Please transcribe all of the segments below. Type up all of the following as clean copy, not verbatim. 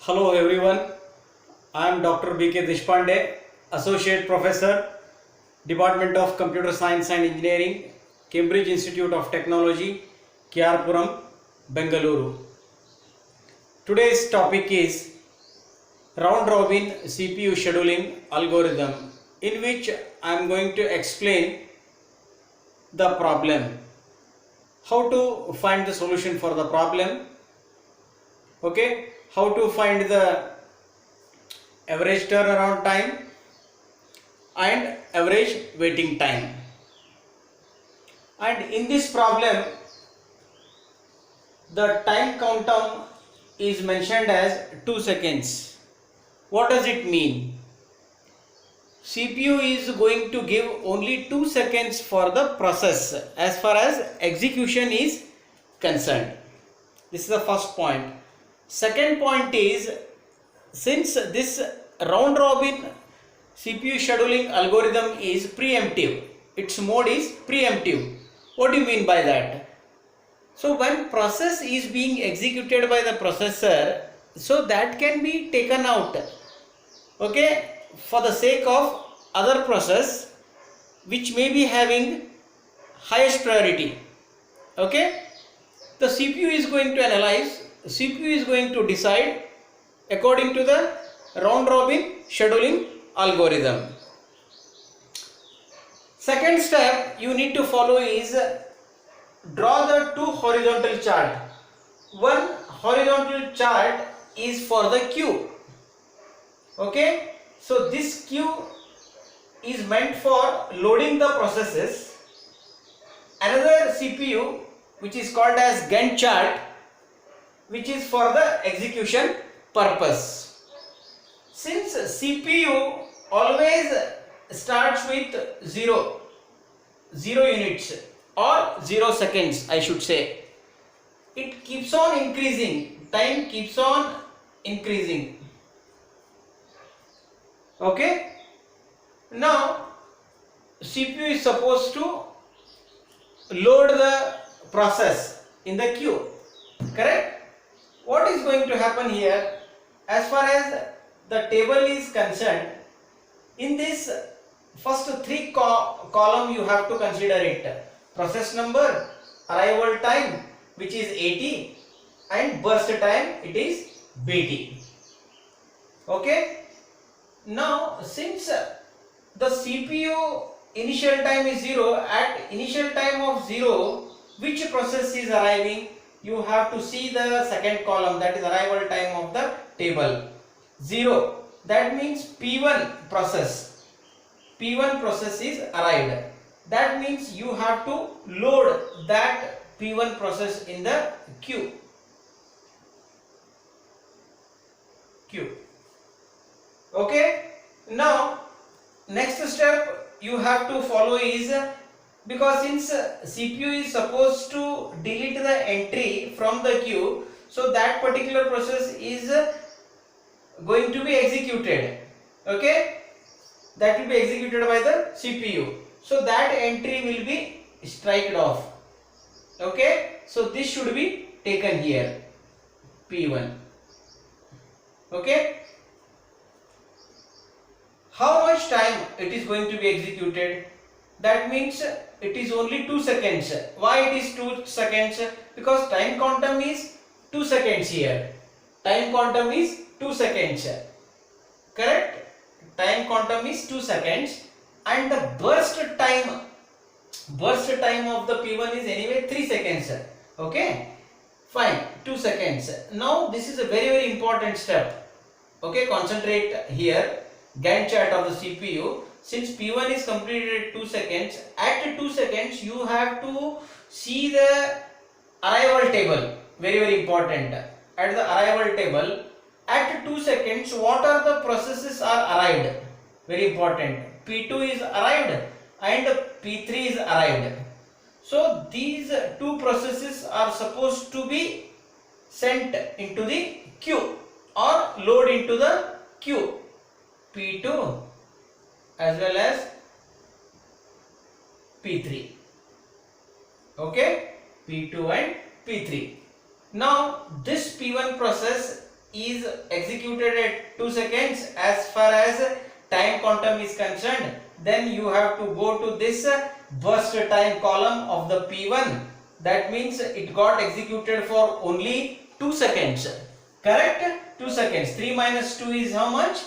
Hello everyone, I am Dr. B.K. Deshpande, Associate Professor, Department of Computer Science and Engineering, Cambridge Institute of Technology, Kyarpuram, Bengaluru. Today's topic is round robin CPU scheduling algorithm, in which I am going to explain the problem, how to find the solution for the problem, okay, how to find the average turnaround time and average waiting time. And in this problem, the time countdown is mentioned as 2 seconds. What does it mean? CPU is going to give only 2 seconds for the process as far as execution is concerned. This is the first point. Second point is, since this round robin CPU scheduling algorithm is preemptive, its mode is preemptive. What do you mean by that? So when process is being executed by the processor, so that can be taken out, okay, for the sake of other process which may be having highest priority. Okay, the CPU is going to analyze, CPU is going to decide according to the round robin scheduling algorithm. Second step you need to follow is draw the two horizontal chart. One horizontal chart is for the queue. Okay, so this queue is meant for loading the processes. Another CPU which is called as Gantt chart, which is for the execution purpose. Since CPU always starts with 0 units or 0 seconds, I should say, it keeps on increasing, time keeps on increasing. Okay, now CPU is supposed to load the process in the queue, correct? What is going to happen here, as far as the table is concerned, in this first three column you have to consider it: process number, arrival time which is 80, and burst time, it is BT. Okay, now since the CPU initial time is 0, at initial time of 0, which process is arriving? You have to see the second column, that is arrival time of the table. 0, that means P1 process. P1 process is arrived. That means you have to load that P1 process in the queue. Okay, now next step you have to follow is, because since CPU is supposed to delete the entry from the queue, so that particular process is going to be executed. Okay, that will be executed by the CPU, so that entry will be striked off. Okay, so this should be taken here, P1. Okay, how much time it is going to be executed? That means it is only 2 seconds. Why it is 2 seconds? Because time quantum is 2 seconds here. Time quantum is 2 seconds. Correct? Time quantum is 2 seconds, and the burst time of the P1 is anyway 3 seconds. Okay? Fine, 2 seconds. Now this is a very important step. Okay, concentrate here. Gantt chart of the CPU. Since P1 is completed at 2 seconds, at 2 seconds you have to see the arrival table. Very important. At the arrival table, at 2 seconds, what are the processes are arrived? Very important. P2 is arrived and P3 is arrived. So these two processes are supposed to be sent into the queue or load into the queue. P2 as well as P3. Okay, P2 and P3. Now this P1 process is executed at 2 seconds as far as time quantum is concerned, then you have to go to this burst time column of the P1. That means it got executed for only 2 seconds. Correct? 2 seconds. 3 minus 2 is how much?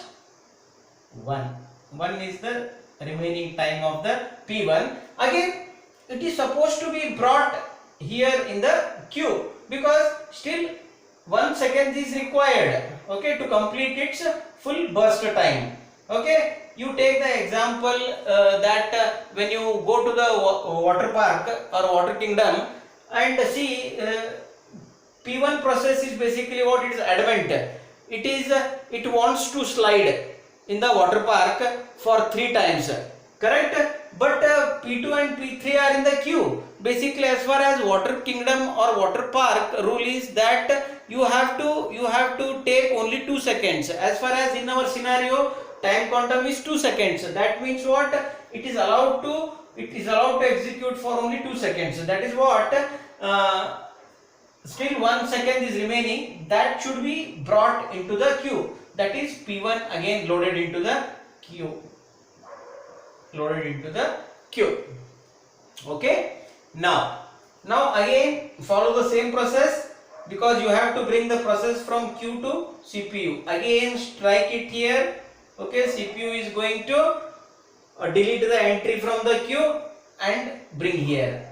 1. 1 is the remaining time of the P1. Again, it is supposed to be brought here in the queue because still 1 second is required, okay, to complete its full burst time. Okay, you take the example that when you go to the water park or water kingdom and see P1 process is basically what it is advent. It wants to slide in the water park for 3 times, correct? But P2 and P3 are in the queue. Basically, as far as water kingdom or water park rule is that you have to take only 2 seconds. As far as in our scenario, time quantum is 2 seconds. That means what? It is allowed to execute for only 2 seconds. That is what. Still 1 second is remaining. That should be brought into the queue. That is P1 again loaded into the queue. Okay. Now again follow the same process, because you have to bring the process from queue to CPU. Again strike it here. Okay, CPU is going to delete the entry from the queue and bring here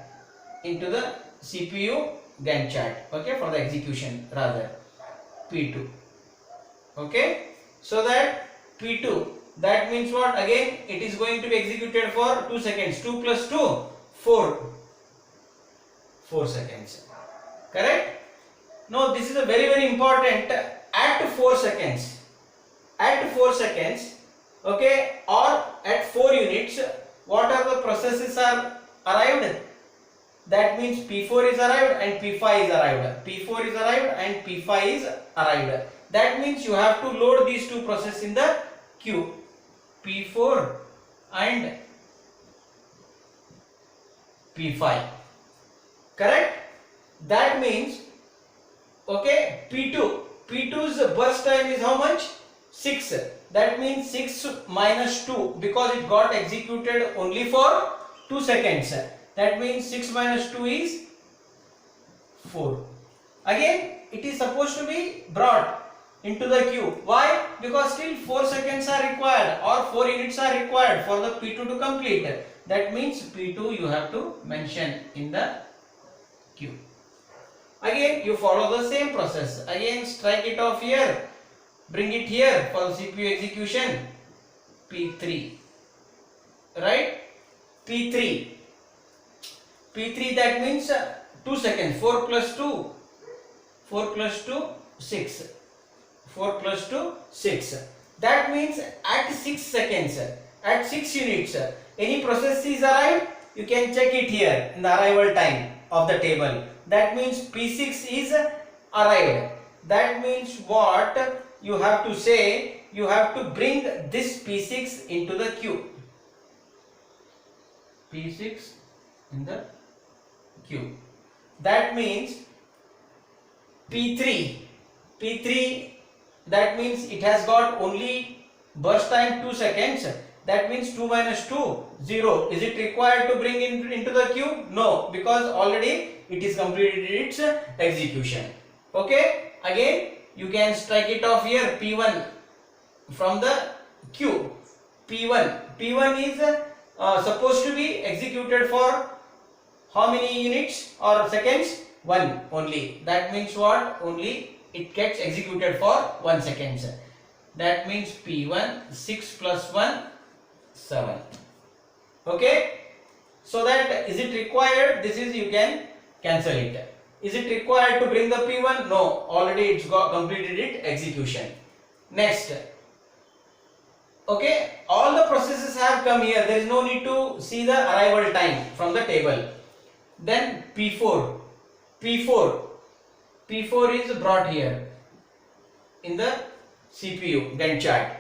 into the CPU Gantt chart. Okay, for the execution rather P2. Okay, so that P2, that means what? Again it is going to be executed for 2 seconds. 2 plus 2, 4 seconds. Correct? Now this is a very important. At 4 seconds, okay, or at 4 units, what are the processes are arrived? That means P4 is arrived and P5 is arrived. P4 is arrived and P5 is arrived. That means you have to load these two processes in the queue, P4 and P5. Correct? That means, okay, P2's burst time is how much? 6. That means 6 minus 2, because it got executed only for 2 seconds. That means 6 minus 2 is 4. Again, it is supposed to be brought into the queue. Why? Because still 4 seconds are required or 4 units are required for the P2 to complete. That means P2 you have to mention in the queue. Again, you follow the same process. Again, strike it off here. Bring it here for the CPU execution. P3. Right? P3, that means 2 seconds. 4 plus 2, 6. 4 plus 2, 6. That means at 6 seconds, at 6 units, any process is arrived, you can check it here in the arrival time of the table. That means P6 is arrived. That means what you have to say, you have to bring this P6 into the queue. P6 in the queue. That means P3, that means it has got only burst time 2 seconds. That means 2 minus 2, 0. Is it required to bring into the queue? No, because already it is completed its execution. Okay, again you can strike it off here, P1 from the queue. P1 is supposed to be executed for how many units or seconds? 1 only. That means what? Only it gets executed for 1 second. That means P1, 6 plus 1, 7. Okay, so that is it required? This is, you can cancel it. Is it required to bring the P1? No, already it's got completed its execution. Next, okay, all the processes have come here. There is no need to see the arrival time from the table. Then P4 is brought here in the CPU Gantt chart.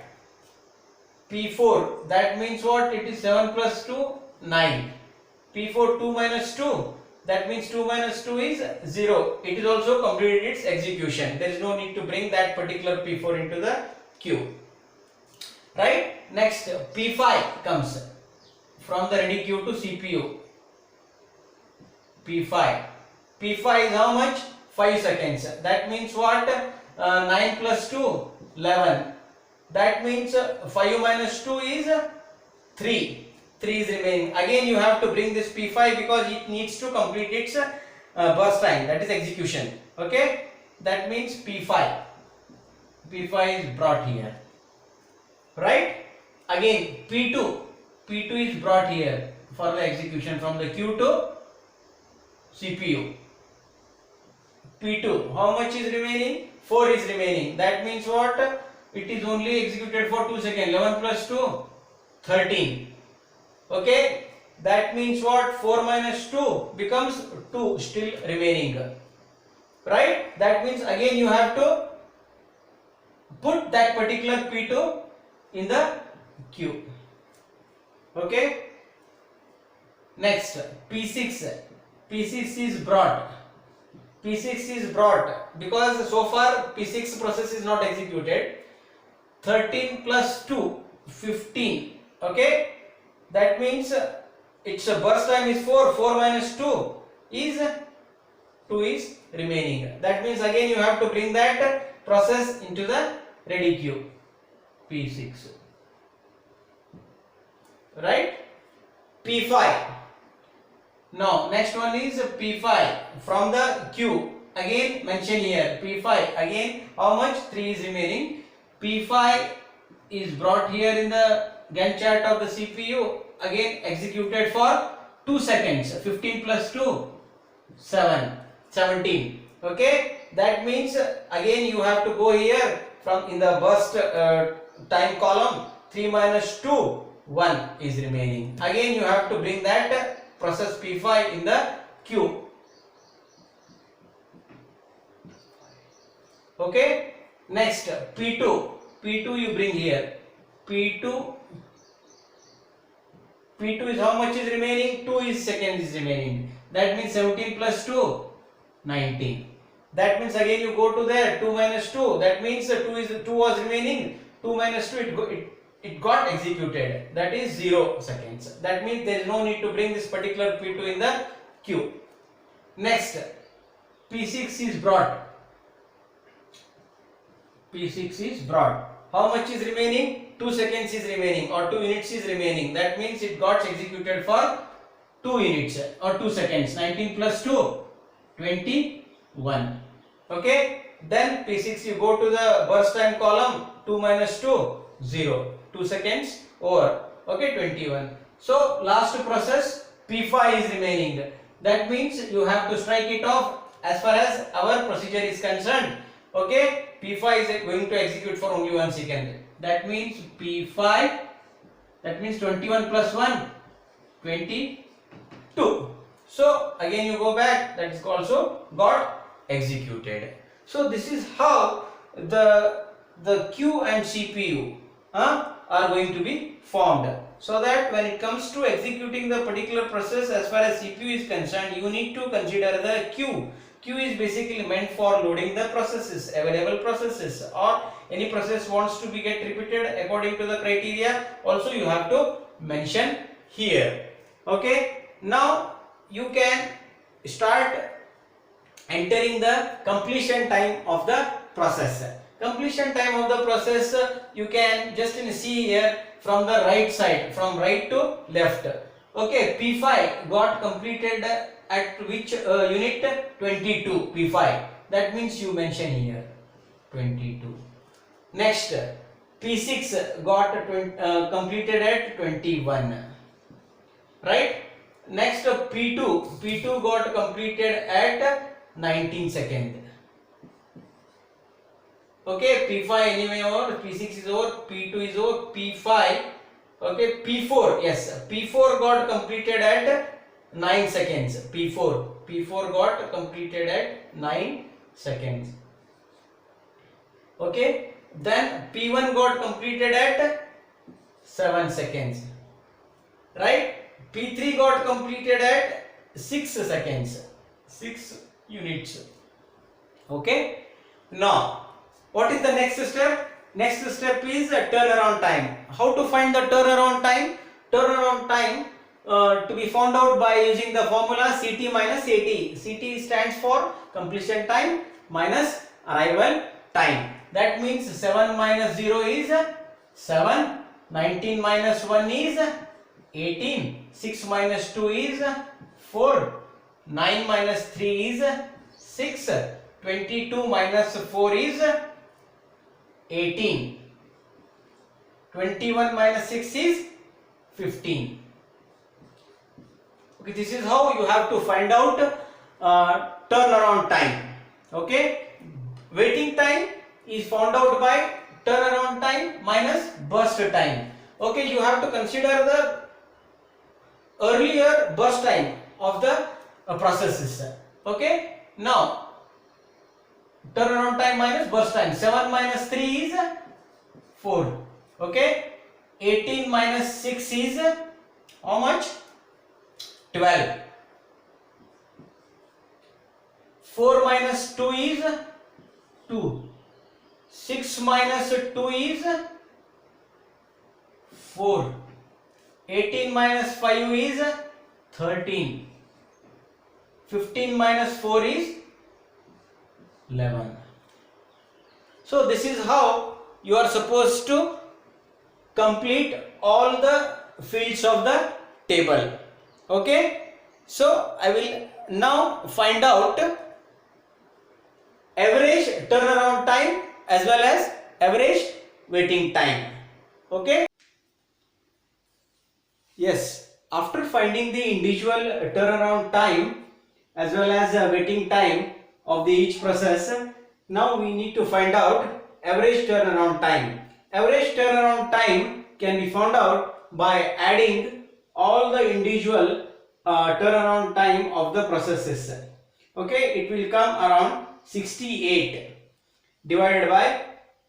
P4, that means what? It is 7 plus 2, 9. P4, 2 minus 2, That means 2 minus 2 is 0. It is also completed its execution. There is no need to bring that particular P4 into the queue. Right? Next, P5 comes from the ready queue to CPU. P5. P5 is how much? 5 seconds. That means what? 9 plus 2, 11. That means 5 minus 2 is 3. 3 is remaining. Again you have to bring this P5 because it needs to complete its burst time, that is execution. Okay? That means P5. P5 is brought here. Right? Again P2. P2 is brought here for the execution from the queue to CPU. P2, how much is remaining? 4 is remaining. That means what? It is only executed for 2 seconds. 11 plus 2, 13. Okay, that means what? 4 minus 2 becomes 2 still remaining. Right? That means again you have to put that particular P2 in the queue. Okay. Next, P6. P6 is brought. P6 is brought because so far P6 process is not executed. 13 plus 2, 15. Okay. That means its burst time is 4. 4 minus 2 is 2 is remaining. That means again you have to bring that process into the ready queue. P6. Right? P5. Now next one is P5 from the queue. Again mention here P5. Again how much? 3 is remaining. P5 is brought here in the Gantt chart of the CPU. Again executed for 2 seconds. 15 plus 2, 17. Okay. That means again you have to go here from in the burst time column. 3 minus 2, 1 is remaining. Again you have to bring that process P5 in the queue. Okay. Next P2. P2 you bring here. P2 is how much is remaining? 2 is seconds is remaining. That means 17 plus 2, 19. That means again you go to there. 2 minus 2. That means 2 was remaining. 2 minus 2 it got executed. That is 0 seconds. That means there is no need to bring this particular P2 in the queue. Next, P6 is brought. P6 is brought. How much is remaining? 2 seconds is remaining or 2 units is remaining. That means it got executed for 2 units or 2 seconds. 19 plus 2, 21. Okay. Then P6 you go to the burst time column. 2 minus 2, 0. 2 seconds over. Okay, 21. So last process P5 is remaining. That means you have to strike it off as far as our procedure is concerned. Okay, P5 is going to execute for only 1 second. That means P5, that means 21 plus 1, 22. So again you go back, that is also got executed. So this is how the queue and CPU are going to be formed. So that when it comes to executing the particular process as far as CPU is concerned, you need to consider the queue. Queue is basically meant for loading the processes, available processes, or any process wants to be get repeated according to the criteria. Also you have to mention here. Okay. Now you can start entering the completion time of the process. Completion time of the process you can just see here from the right side, from right to left. Okay, P5 got completed at which unit? 22. P5. That means you mention here 22. Next, P6 got completed at 21. Right? Next, P2 got completed at 19 seconds. Okay, P5 anyway over, P6 is over, P2 is over, P5. Okay, P4, yes, P4 got completed at 9 seconds. P4 got completed at 9 seconds. Okay, then P1 got completed at 7 seconds. Right? P3 got completed at 6 seconds, 6 units. Okay. Now, what is the next step? Next step is turnaround time. How to find the turnaround time? Turnaround time to be found out by using the formula CT minus AT. CT stands for completion time minus arrival time. That means 7 minus 0 is 7, 19 minus 1 is 18, 6 minus 2 is 4, 9 minus 3 is 6, 22 minus 4 is 18, 21 minus 6 is 15. Okay, this is how you have to find out turnaround time. Okay, waiting time is found out by turnaround time minus burst time. Okay, you have to consider the earlier burst time of the processes. Okay, now turnaround time minus burst time. 7 minus 3 is 4. Okay, 18 minus 6 is how much? 12. 4 minus 2 is 2. 6 minus 2 is 4. 18 minus 5 is 13. 15 minus 4 is 11. So this is how you are supposed to complete all the fields of the table. Okay, so I will now find out average turnaround time as well as average waiting time. Okay, yes, after finding the individual turnaround time as well as waiting time of the each process, now we need to find out average turnaround time. Average turnaround time can be found out by adding all the individual turnaround time of the processes. Okay, it will come around 68 divided by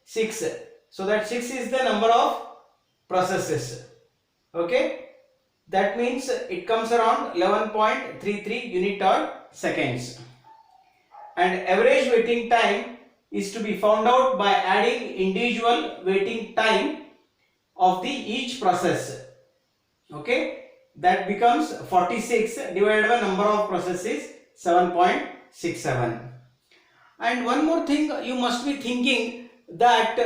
6. So that 6 is the number of processes. Okay, that means it comes around 11.33 unit or seconds. And average waiting time is to be found out by adding individual waiting time of the each process. Okay, that becomes 46 divided by number of processes 7.67. And one more thing you must be thinking that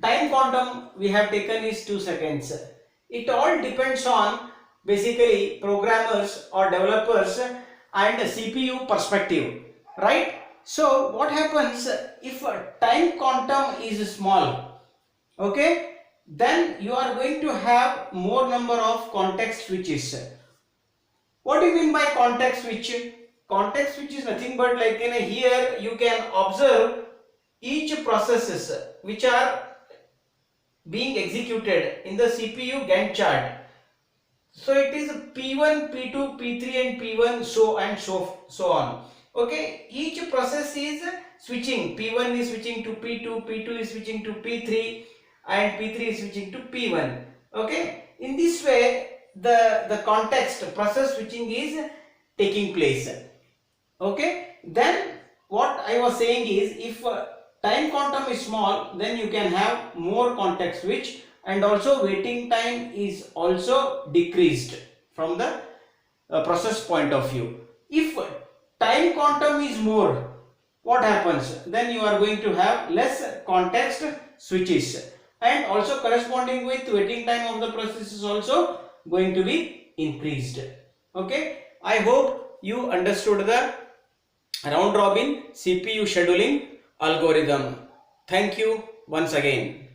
time quantum we have taken is 2 seconds. It all depends on basically programmers or developers and CPU perspective, right? So what happens if time quantum is small? Okay, then you are going to have more number of context switches. What do you mean by context switch? Context switch is nothing but like here you can observe each processes which are being executed in the CPU Gantt chart. So it is P1, P2, P3 and P1 so on. Okay, each process is switching. P1 is switching to P2, P2 is switching to P3 and P3 is switching to P1. Okay, in this way the context process switching is taking place. Okay, then what I was saying is if time quantum is small, then you can have more context switch, and also waiting time is also decreased from the process point of view. If time quantum is more, what happens? Then you are going to have less context switches, and also corresponding with waiting time of the process is also going to be increased. Okay, I hope you understood the round robin CPU scheduling algorithm. Thank you once again.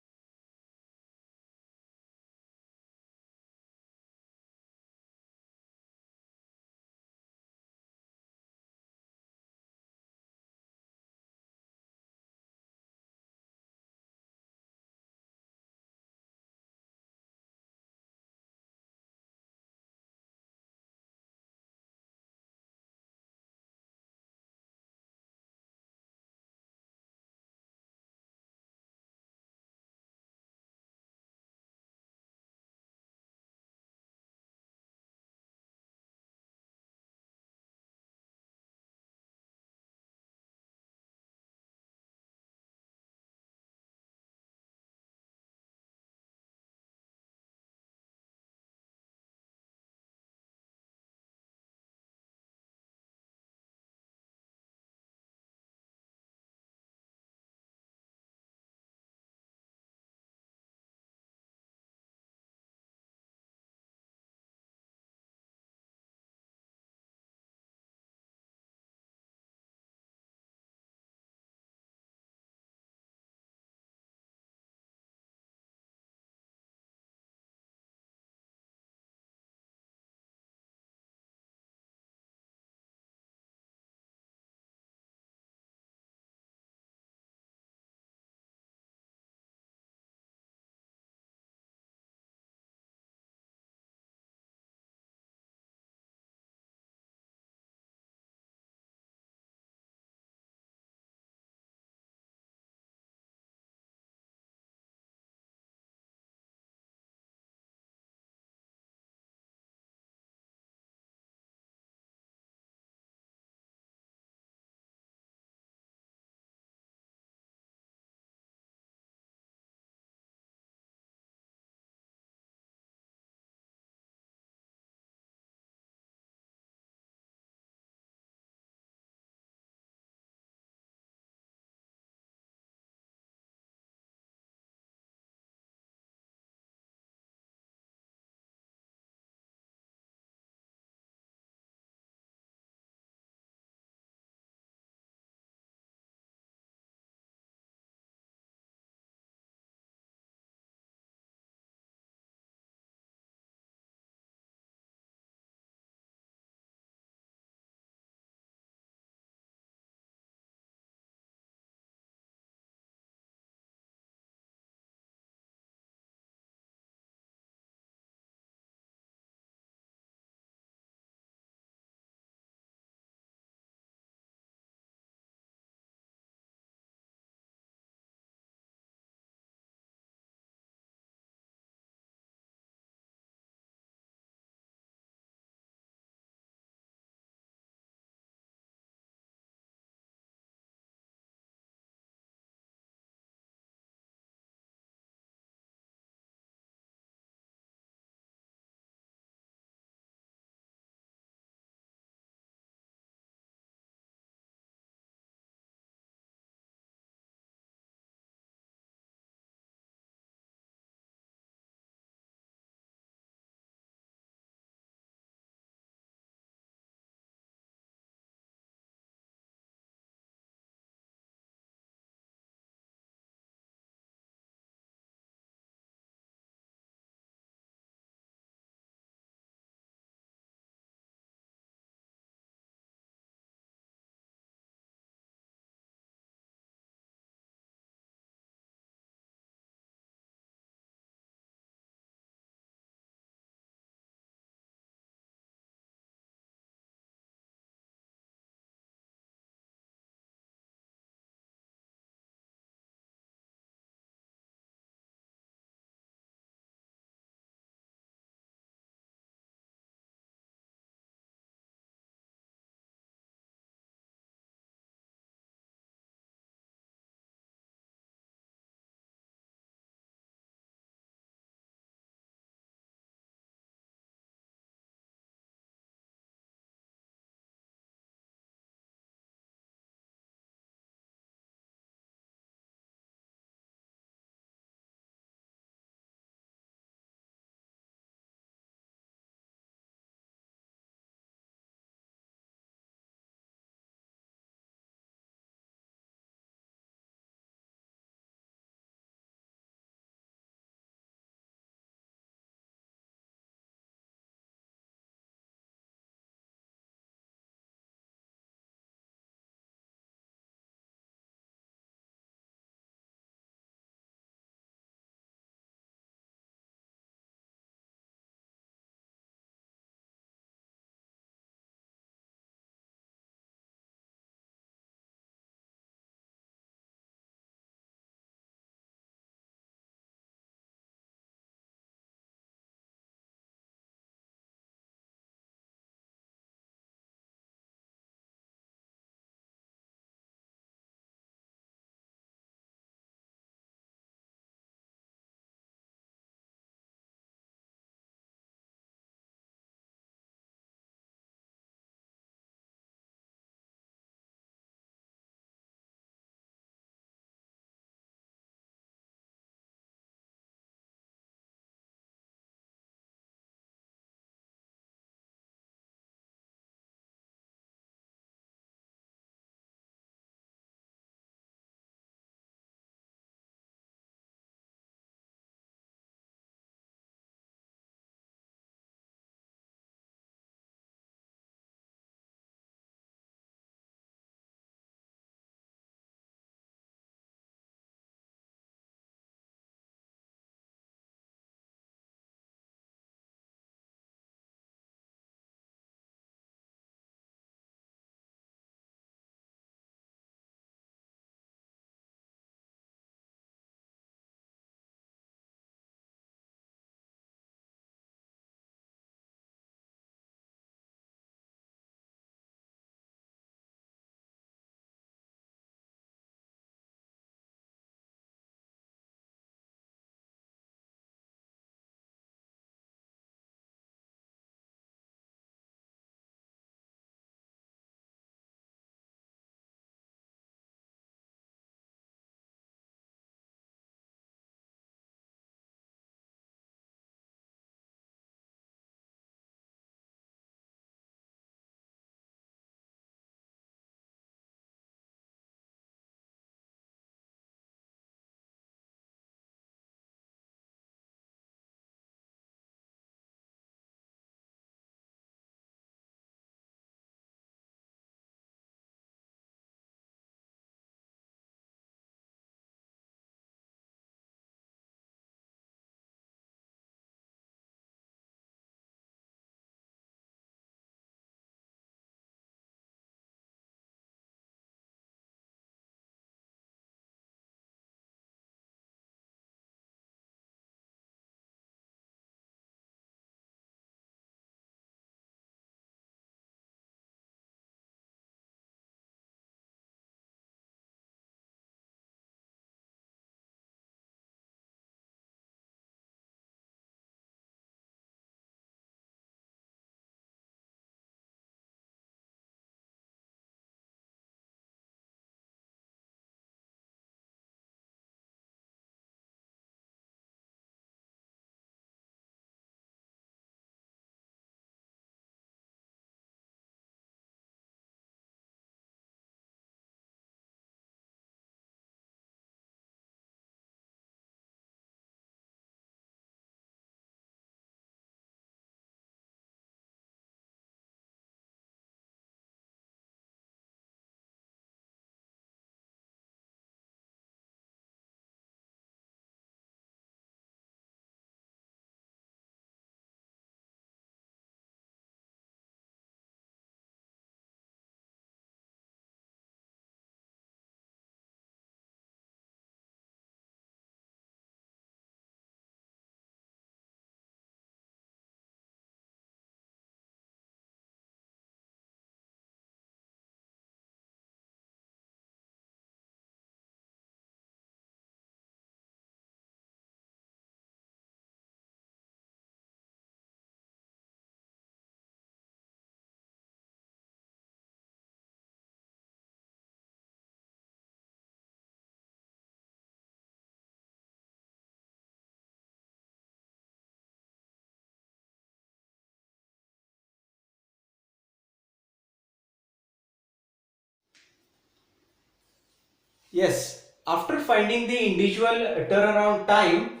Yes, after finding the individual turnaround time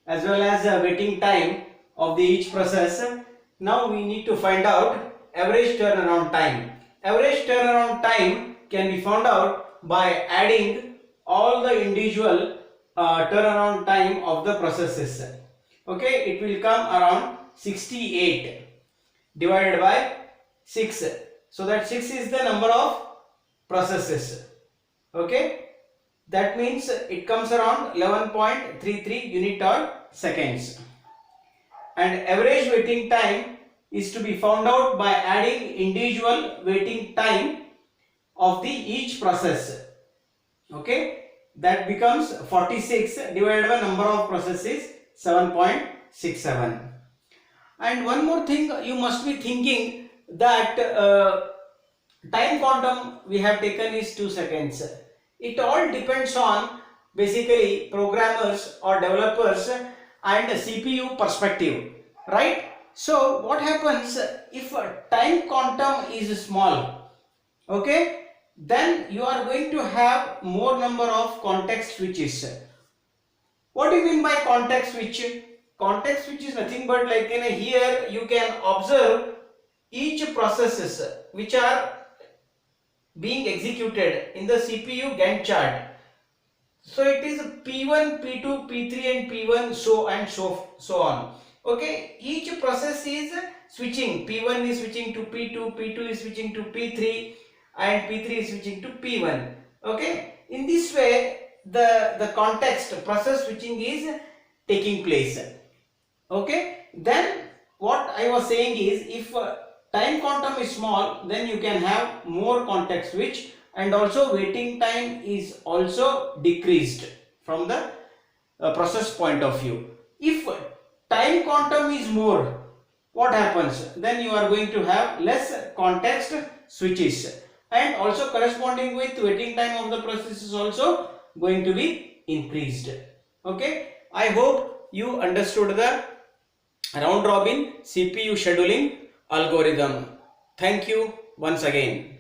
as well as waiting time of the each process, now we need to find out average turnaround time. Average turnaround time can be found out by adding all the individual turnaround time of the processes. Okay, it will come around 68 divided by 6, so that 6 is the number of processes. Okay, that means it comes around 11.33 unit or seconds. And average waiting time is to be found out by adding individual waiting time of the each process. Okay, that becomes 46 divided by number of processes, 7.67. And one more thing you must be thinking, that time quantum we have taken is 2 seconds. It all depends on basically programmers or developers and CPU perspective, right? So what happens if time quantum is small, okay, then you are going to have more number of context switches. What do you mean by context switch? Context switch is nothing but like here you can observe each processes which are being executed in the CPU Gantt chart. So it is P1, P2, P3 and P1 so on. Okay, each process is switching. P1 is switching to P2, P2 is switching to P3 and P3 is switching to P1. Okay, in this way the context process switching is taking place. Okay, then what I was saying is, if time quantum is small, then you can have more context switch, and also waiting time is also decreased from the process point of view. If time quantum is more, what happens? Then you are going to have less context switches, and also corresponding with waiting time of the process is also going to be increased. Okay, I hope you understood the round robin CPU scheduling algorithm. Thank you once again.